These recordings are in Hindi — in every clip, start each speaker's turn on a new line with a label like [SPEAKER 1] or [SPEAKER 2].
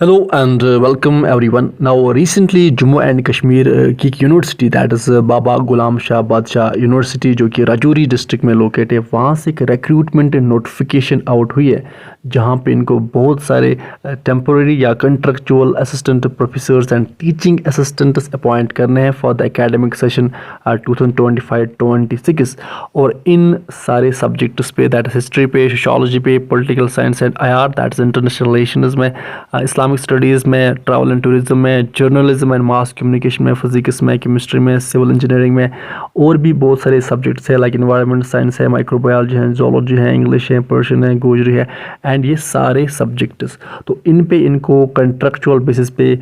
[SPEAKER 1] Hello and welcome everyone. Now, recently Jammu and Kashmir की एक university that is Baba Ghulam Shah बादशाह यूनिवर्सिटी जो कि राजौरी डिस्ट्रिक्ट में लोकेट है, वहाँ से एक रिक्रूटमेंट नोटिफिकेशन आउट हुई है जहाँ पे इनको बहुत सारे टेम्पोरेरी या contractual assistant professors and teaching assistants appoint करने हैं फॉर द एकेडमिक सेशन 2025-26 और इन सारे सब्जेक्ट्स पे दैट हिस्ट्री पे, सोशोलॉजी पे, political science and IR that is international relations में, इस्लामिक स्टडीज़ में, ट्रैवल एंड टूरिज्म में, जर्नलिज्म एंड मास कम्युनिकेशन में, फिजिक्स में, केमिस्ट्री में, सिविल इंजीनियरिंग में और भी बहुत सारे सब्जेक्ट्स हैं लाइक इन्वायरमेंट साइंस है, माइक्रोबायोलॉजी है, जोलॉजी है, इंग्लिश है, पर्शियन है, गोजरी है एंड ये सारे सब्जेक्ट्स तो इन पे इनको कंट्रेक्चुअल बेसिस पे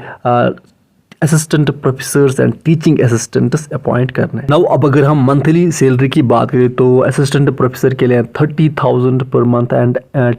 [SPEAKER 1] assistant professors and teaching assistants appoint करना है। नाउ अब अगर हम मंथली सैलरी की बात करें तो असिस्टेंट प्रोफेसर के लिए 30,000 per month and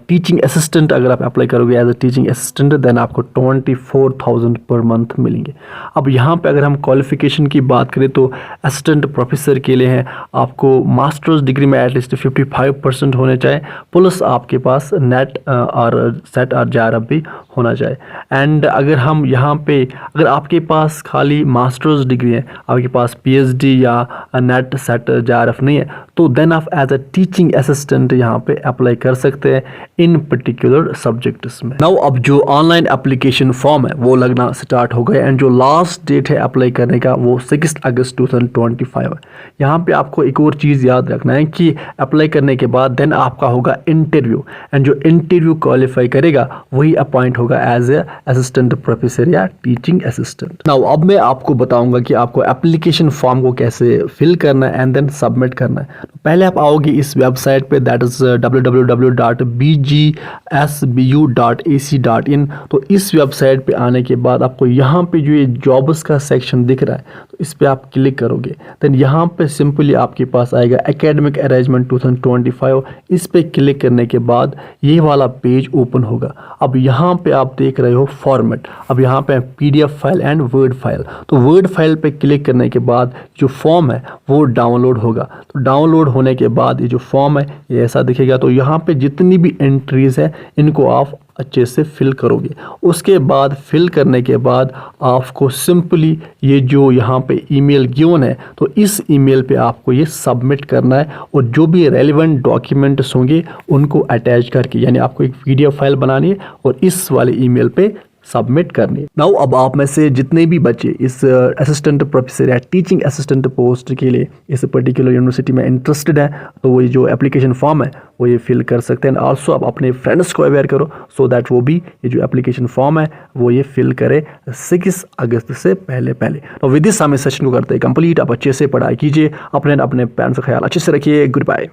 [SPEAKER 1] teaching assistant अगर आप अप्लाई करोगे as a teaching assistant then आपको 24,000 पर मंथ मिलेंगे। अब यहाँ पे अगर हम क्वालिफिकेशन की बात करें तो असिस्टेंट प्रोफेसर के लिए है आपको मास्टर्स डिग्री में एटलीस्ट 55% होने चाहिए, प्लस आपके पास नेट और सेट और JRF भी होना चाहिए। एंड अगर हम यहाँ पे अगर आपके पास खाली मास्टर्स डिग्री है, आपके पास PhD या नेट सेट JRF नहीं है तो देन आप एज अ टीचिंग असिस्टेंट यहाँ पे अप्लाई कर सकते हैं इन पर्टिकुलर सब्जेक्ट्स में। नाउ अब जो ऑनलाइन एप्लीकेशन फॉर्म है वो लगना स्टार्ट हो गया एंड जो लास्ट डेट है अप्लाई करने का वो 6 अगस्त 2025 है। यहाँ पे आपको एक और चीज़ याद रखना है कि अप्लाई करने के बाद देन आपका होगा इंटरव्यू एंड जो इंटरव्यू क्वालिफाई करेगा वही अपॉइंट होगा एज ए असिस्टेंट प्रोफेसर या टीचिंग असिस्टेंट। नाउ अब मैं आपको बताऊंगा कि आपको एप्लीकेशन फॉर्म को कैसे फिल करना है एंड देन सबमिट करना है। पहले आप आओगे इस वेबसाइट पे दैट इज़ www.bgsbu.ac.in। तो इस वेबसाइट पे आने के बाद आपको यहाँ पे जो ये जॉब्स का सेक्शन दिख रहा है तो इस पे आप क्लिक करोगे देन यहाँ पे सिंपली आपके पास आएगा एकेडमिक अरेंजमेंट 2025। इस पे क्लिक करने के बाद ये वाला पेज ओपन होगा। अब यहाँ पे आप देख रहे हो फॉर्मेट, अब यहाँ पे PDF file and word file. तो वर्ड फाइल पे क्लिक करने के बाद जो फॉर्म है वो डाउनलोड होगा। तो डाउनलोड होने के बाद ये जो फॉर्म है ये ऐसा दिखेगा। तो यहाँ पे जितनी भी एंट्रीज है इनको आप अच्छे से फिल करोगे। उसके बाद फिल करने के बाद आपको सिंपली ये जो यहाँ पे ईमेल गिवन है तो इस ईमेल पे आपको ये सबमिट करना है और जो भी रेलिवेंट डॉक्यूमेंट्स होंगे उनको अटैच करके यानी आपको एक PDF फाइल बनानी है और इस वाले ईमेल पे सबमिट करनी है। नाउ अब आप में से जितने भी बच्चे इस असिस्टेंट प्रोफेसर या टीचिंग असिस्टेंट पोस्ट के लिए इस पर्टिकुलर यूनिवर्सिटी में इंटरेस्टेड हैं तो वो ये जो एप्लीकेशन फॉर्म है वो ये फिल कर सकते हैं। ऑल्सो आप अपने फ्रेंड्स को अवेयर करो सो दैट वो भी ये जो एप्लीकेशन फॉर्म है वो ये फिल करे 6 अगस्त से पहले। तो विद दिस हम इस सेशन को करते हैं कंप्लीट। आप अच्छे से पढ़ाई कीजिए, अपने पेरेंट्स का ख्याल अच्छे से रखिए। Good bye.